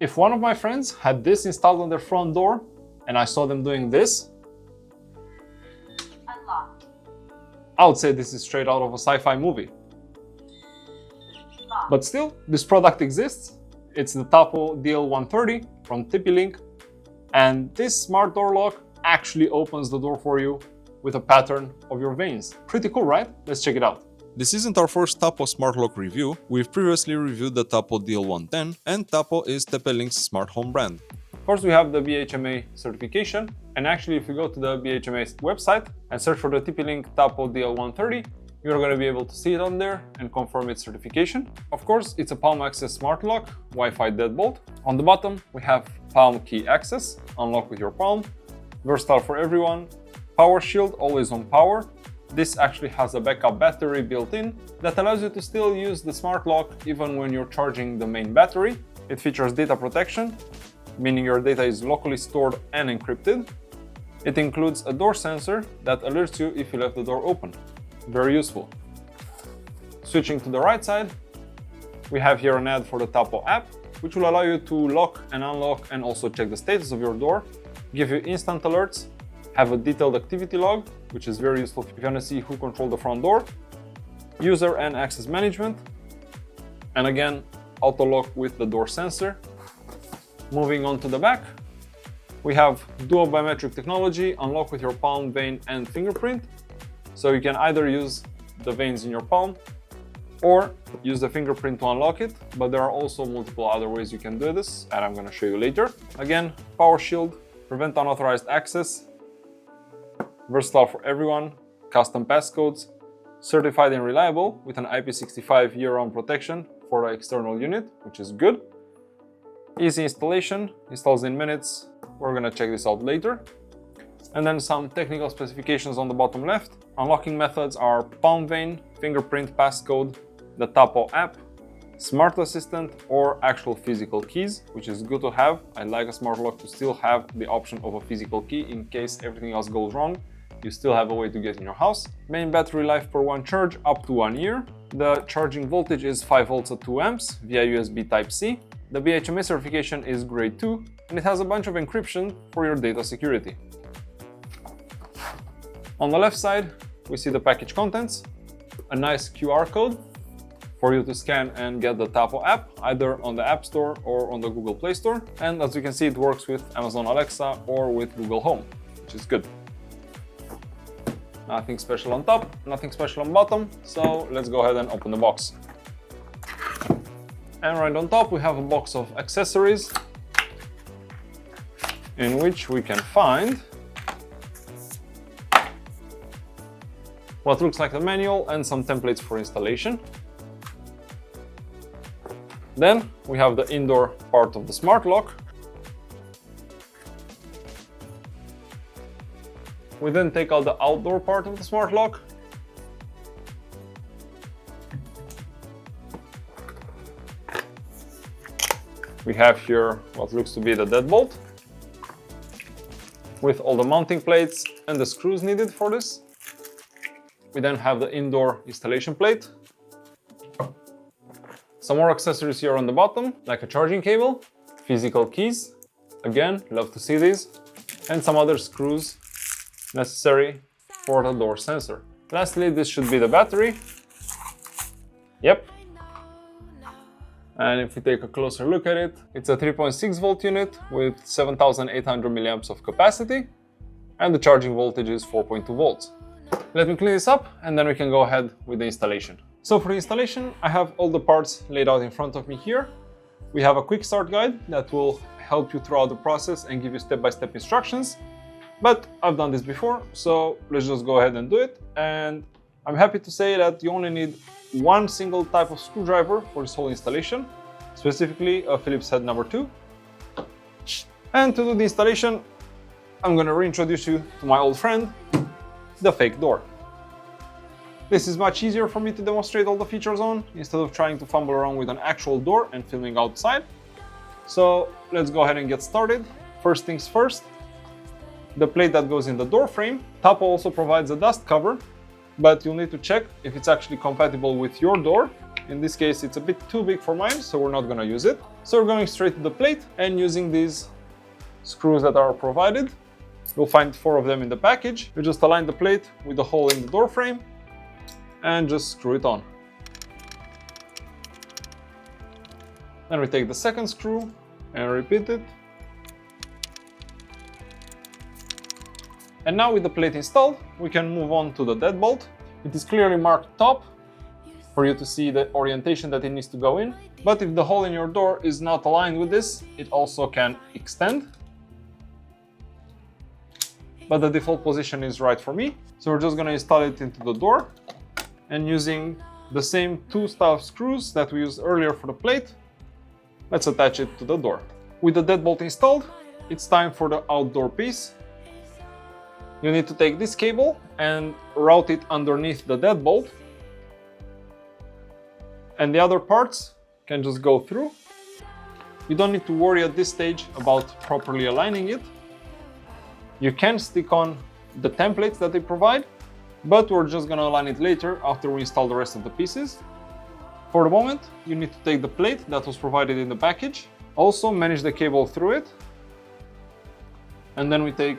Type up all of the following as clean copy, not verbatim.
If one of my friends had this installed on their front door and I saw them doing this, Unlocked. I would say this is straight out of a sci-fi movie. Locked. But still, this product exists. It's the Tapo DL130 from TP-Link, and this smart door lock actually opens the door for you with a pattern of your veins. Pretty cool, right? Let's check it out. This isn't our first Tapo smart lock review. We've previously reviewed the Tapo DL110, and Tapo is TP-Link's smart home brand. First, we have the BHMA certification, and actually if you go to the BHMA website and search for the TP-Link Tapo DL130, you're going to be able to see it on there and confirm its certification. Of course, it's a palm access smart lock, Wi-Fi deadbolt. On the bottom, we have palm key access, unlock with your palm, versatile for everyone, power shield, always on power. This actually has a backup battery built in that allows you to still use the smart lock even when you're charging the main battery. It features data protection, meaning your data is locally stored and encrypted. It includes a door sensor that alerts you if you left the door open. Very useful. Switching to the right side, we have here an ad for the Tapo app, which will allow you to lock and unlock and also check the status of your door, give you instant alerts, have a detailed activity log, which is very useful if you want to see who controlled the front door, user and access management, and again, auto lock with the door sensor. Moving on to the back, we have dual biometric technology, unlock with your palm, vein, and fingerprint. So you can either use the veins in your palm or use the fingerprint to unlock it, but there are also multiple other ways you can do this, and I'm going to show you later. Again, power shield, prevent unauthorized access, versatile for everyone, custom passcodes, certified and reliable with an IP65 year-round protection for the external unit, which is good. Easy installation, installs in minutes. We're gonna check this out later. And then some technical specifications on the bottom left. Unlocking methods are palm vein, fingerprint passcode, the Tapo app, smart assistant, or actual physical keys, which is good to have. I like a smart lock to still have the option of a physical key in case everything else goes wrong. You still have a way to get in your house. Main battery life per one charge up to 1 year. The charging voltage is 5 volts at 2 amps via USB Type-C. The BHMA certification is grade 2 and it has a bunch of encryption for your data security. On the left side, we see the package contents, a nice QR code for you to scan and get the Tapo app, either on the App Store or on the Google Play Store. And as you can see, it works with Amazon Alexa or with Google Home, which is good. Nothing special on top, nothing special on bottom, so let's go ahead and open the box. And right on top we have a box of accessories in which we can find what looks like a manual and some templates for installation. Then we have the indoor part of the smart lock. We then take out the outdoor part of the smart lock. We have here what looks to be the deadbolt with all the mounting plates and the screws needed for this. We then have the indoor installation plate. Some more accessories here on the bottom, like a charging cable, physical keys, again, love to see these, and some other screws necessary for the door sensor. Lastly, this should be the battery. Yep. And if we take a closer look at it, it's a 3.6 volt unit with 7,800 milliamps of capacity, and the charging voltage is 4.2 volts. Let me clean this up and then we can go ahead with the installation. So for the installation, I have all the parts laid out in front of me here. We have a quick start guide that will help you throughout the process and give you step-by-step instructions. But I've done this before, so let's just go ahead and do it. And I'm happy to say that you only need one single type of screwdriver for this whole installation, specifically a Phillips head number 2. And to do the installation, I'm going to reintroduce you to my old friend, the fake door. This is much easier for me to demonstrate all the features on, instead of trying to fumble around with an actual door and filming outside. So let's go ahead and get started. First things first, the plate that goes in the door frame. Tapo also provides a dust cover, but you'll need to check if it's actually compatible with your door. In this case, it's a bit too big for mine, so we're not gonna use it. So we're going straight to the plate and using these screws that are provided. You'll find 4 of them in the package. You just align the plate with the hole in the door frame and just screw it on. Then we take the second screw and repeat it. And now with the plate installed, we can move on to the deadbolt. It is clearly marked top for you to see the orientation that it needs to go in. But if the hole in your door is not aligned with this, it also can extend. But the default position is right for me. So we're just gonna install it into the door and using the same 2 style screws that we used earlier for the plate, let's attach it to the door. With the deadbolt installed, it's time for the outdoor piece. You need to take this cable and route it underneath the deadbolt. And the other parts can just go through. You don't need to worry at this stage about properly aligning it. You can stick on the templates that they provide, but we're just gonna align it later after we install the rest of the pieces. For the moment, you need to take the plate that was provided in the package, also manage the cable through it, and then we take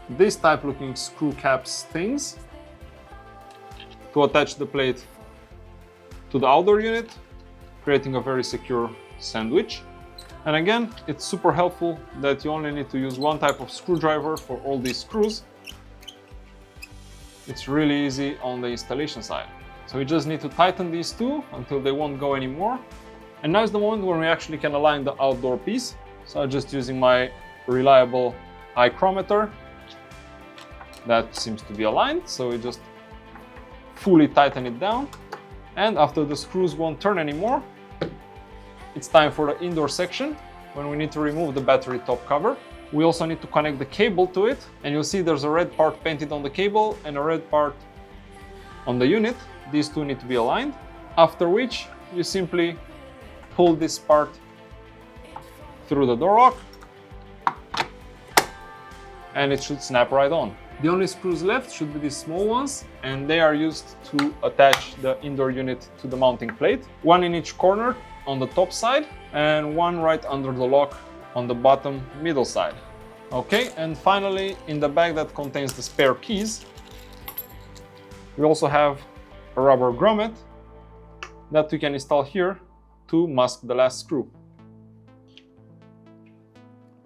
this type looking screw caps things to attach the plate to the outdoor unit, creating a very secure sandwich. And again, it's super helpful that you only need to use one type of screwdriver for all these screws. It's really easy on the installation side. So we just need to tighten these 2 until they won't go anymore. And now is the moment when we actually can align the outdoor piece. So I'm just using my reliable eye chrometer. That seems to be aligned, so we just fully tighten it down. And after the screws won't turn anymore, it's time for the indoor section when we need to remove the battery top cover. We also need to connect the cable to it, and you'll see there's a red part painted on the cable and a red part on the unit. These 2 need to be aligned, after which you simply pull this part through the door lock and it should snap right on. The only screws left should be these small ones, and they are used to attach the indoor unit to the mounting plate. 1 in each corner on the top side and 1 right under the lock on the bottom middle side. Okay, and finally in the bag that contains the spare keys, we also have a rubber grommet that we can install here to mask the last screw.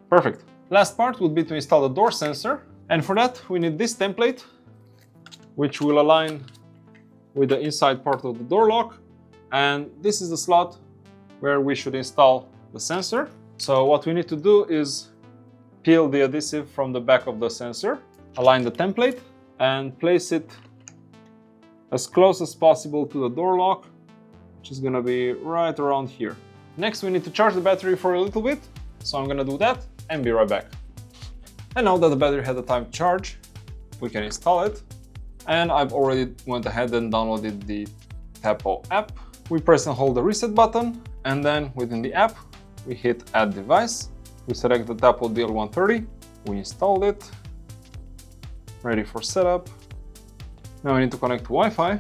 Perfect. Last part would be to install the door sensor, and for that we need this template, which will align with the inside part of the door lock, and this is the slot where we should install the sensor. So what we need to do is peel the adhesive from the back of the sensor, align the template and place it as close as possible to the door lock, which is gonna be right around here. Next we need to charge the battery for a little bit, so I'm gonna do that and be right back. And now that the battery had the time to charge, we can install it. And I've already went ahead and downloaded the Tapo app. We press and hold the reset button, and then within the app, we hit add device. We select the Tapo DL130, we installed it, ready for setup. Now we need to connect to Wi-Fi.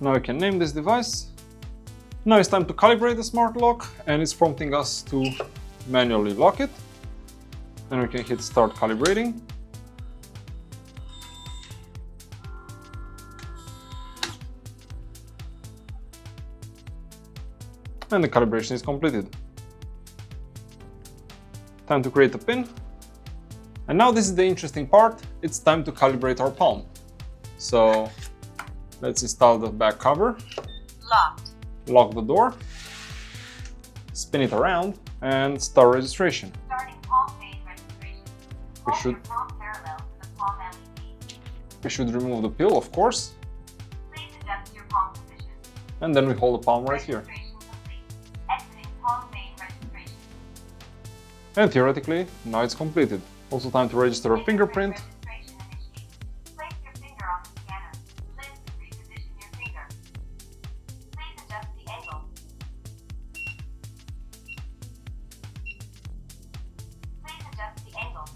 Now we can name this device. Now it's time to calibrate the smart lock, and it's prompting us to manually lock it. Then we can hit start calibrating. And the calibration is completed. Time to create a pin. And now this is the interesting part. It's time to calibrate our palm. So let's install the back cover. Locked. Lock the door. Spin it around and start registration. Starting palm phase registration. Hold your palm parallel to the palm LED. We should remove the pill, of course. Please adjust your palm position. And then we hold the palm right here. Registration complete. Exiting palm phase registration. And theoretically, now it's completed. Also time to register a fingerprint. Registration initiated. Place your finger on the scanner. Lift to reposition your finger. Please adjust the angle. Please adjust the angle.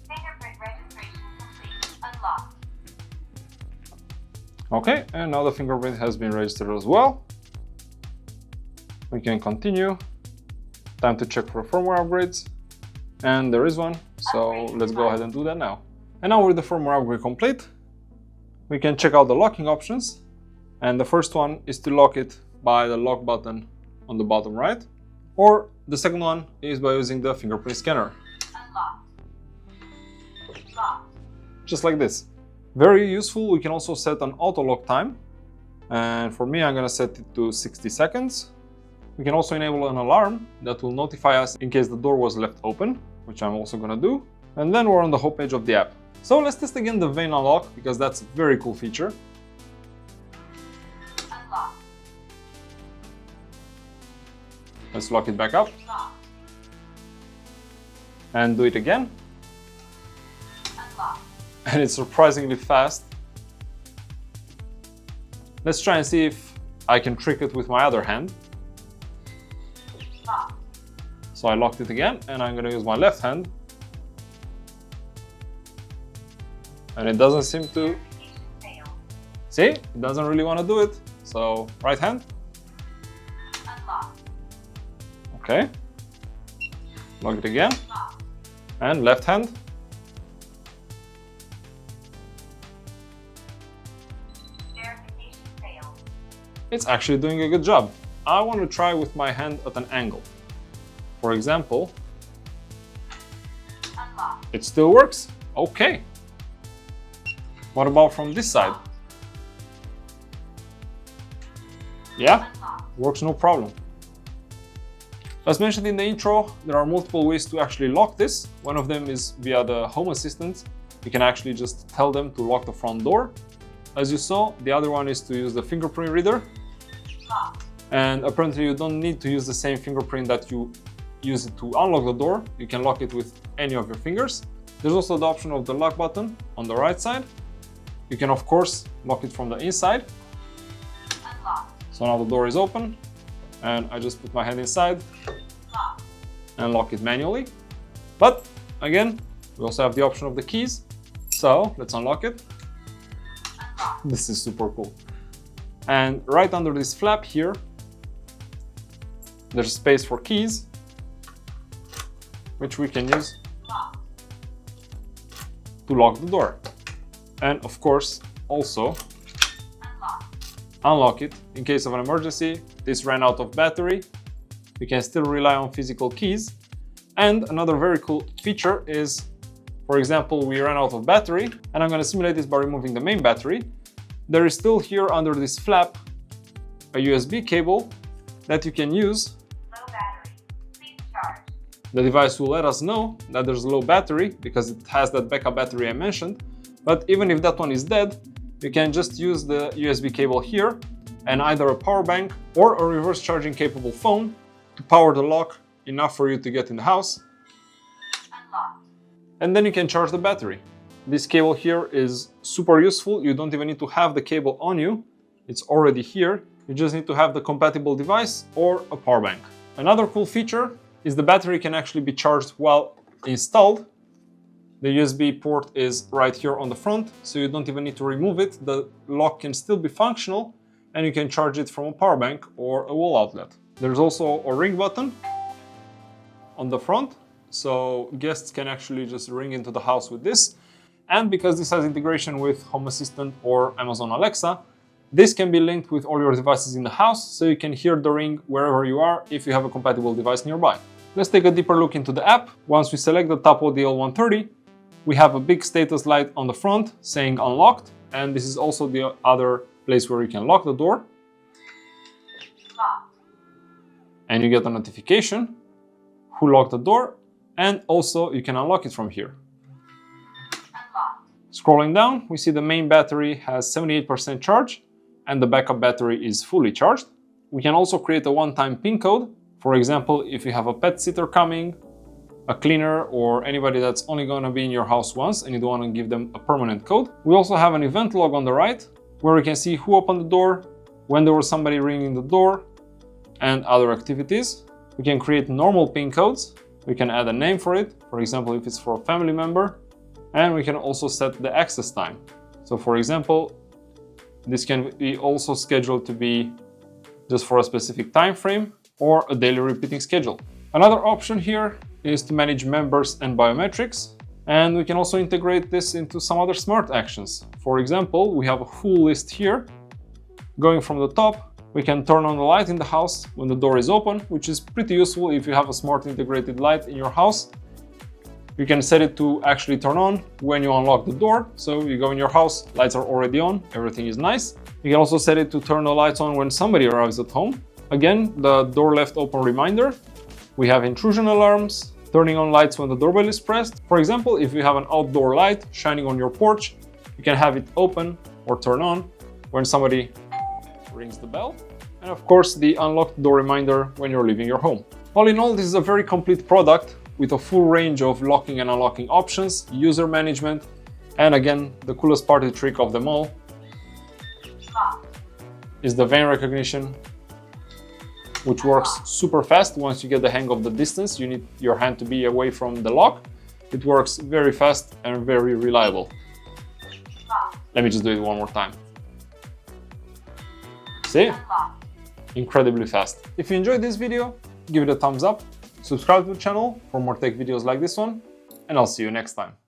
Fingerprint registration complete. Unlocked. Okay, and now the fingerprint has been registered as well. We can continue. Time to check for firmware upgrades. And there is one, so let's go ahead and do that now. And now with the firmware upgrade complete, we can check out the locking options. And the first one is to lock it by the lock button on the bottom right. Or the second one is by using the fingerprint scanner. Unlocked. Locked. Just like this. Very useful. We can also set an auto lock time. And for me, I'm going to set it to 60 seconds. We can also enable an alarm that will notify us in case the door was left open, which I'm also going to do. And then we're on the home page of the app. So let's test again the vein unlock, because that's a very cool feature. Unlocked. Let's lock it back up Locked. and do it again. Unlocked. And it's surprisingly fast. Let's try and see if I can trick it with my other hand. Locked. So I locked it again, and I'm going to use my left hand. And it doesn't seem to... Verification failed. See? It doesn't really want to do it. So right hand. Unlocked. Okay. Lock it again. Locked. And left hand. Verification failed. It's actually doing a good job. I want to try with my hand at an angle. For example, Unlocked. it still works. Okay. What about from this side? Yeah, Unlocked. works no problem. As mentioned in the intro, there are multiple ways to actually lock this. One of them is via the Home Assistant. You can actually just tell them to lock the front door. As you saw, the other one is to use the fingerprint reader. Locked. And apparently you don't need to use the same fingerprint that you use it to unlock the door. You can lock it with any of your fingers. There's also the option of the lock button on the right side. You can of course lock it from the inside. Unlocked. So now the door is open and I just put my hand inside Locked. and lock it manually. But again, we also have the option of the keys. So let's unlock it. Unlocked. This is super cool. And right under this flap here, there's space for keys, which we can use Locked. to lock the door. And of course, also Unlocked. unlock it in case of an emergency. This ran out of battery. We can still rely on physical keys. And another very cool feature is, for example, we ran out of battery, and I'm going to simulate this by removing the main battery. There is still here under this flap a USB cable that you can use. Low battery. Please charge. The device will let us know that there's low battery because it has that backup battery I mentioned. But even if that one is dead, you can just use the USB cable here and either a power bank or a reverse charging capable phone to power the lock enough for you to get in the house. Unlocked. And then you can charge the battery. This cable here is super useful. You don't even need to have the cable on you. It's already here. You just need to have the compatible device or a power bank. Another cool feature is the battery can actually be charged while installed. The USB port is right here on the front, so you don't even need to remove it. The lock can still be functional and you can charge it from a power bank or a wall outlet. There's also a ring button on the front, so guests can actually just ring into the house with this. And because this has integration with Home Assistant or Amazon Alexa, this can be linked with all your devices in the house, so you can hear the ring wherever you are if you have a compatible device nearby. Let's take a deeper look into the app. Once we select the Tapo DL130, we have a big status light on the front saying unlocked, and this is also the other place where you can lock the door. Locked. And you get a notification who locked the door, and also you can unlock it from here. Unlocked. Scrolling down, we see the main battery has 78% charge and the backup battery is fully charged. We can also create a one-time PIN code. For example, if you have a pet sitter coming, a cleaner, or anybody that's only going to be in your house once and you don't want to give them a permanent code. We also have an event log on the right where we can see who opened the door, when there was somebody ringing the door, and other activities. We can create normal PIN codes. We can add a name for it, for example, if it's for a family member. And we can also set the access time. So for example, This can be also scheduled to be just for a specific time frame or a daily repeating schedule. Another option here is to manage members and biometrics. And we can also integrate this into some other smart actions. For example, we have a full list here. Going from the top, we can turn on the light in the house when the door is open, which is pretty useful if you have a smart integrated light in your house. You can set it to actually turn on when you unlock the door. So you go in your house, lights are already on, everything is nice. You can also set it to turn the lights on when somebody arrives at home. Again, the door left open reminder. We have intrusion alarms, turning on lights when the doorbell is pressed. For example, if you have an outdoor light shining on your porch, you can have it open or turn on when somebody rings the bell. And of course, the unlocked door reminder when you're leaving your home. All in all, this is a very complete product with a full range of locking and unlocking options, user management, and again, the coolest party trick of them all is the vein recognition, which works super fast. Once you get the hang of the distance, you need your hand to be away from the lock. It works very fast and very reliable. Let me just do it one more time. See? Incredibly fast. If you enjoyed this video, give it a thumbs up, subscribe to the channel for more tech videos like this one, and I'll see you next time.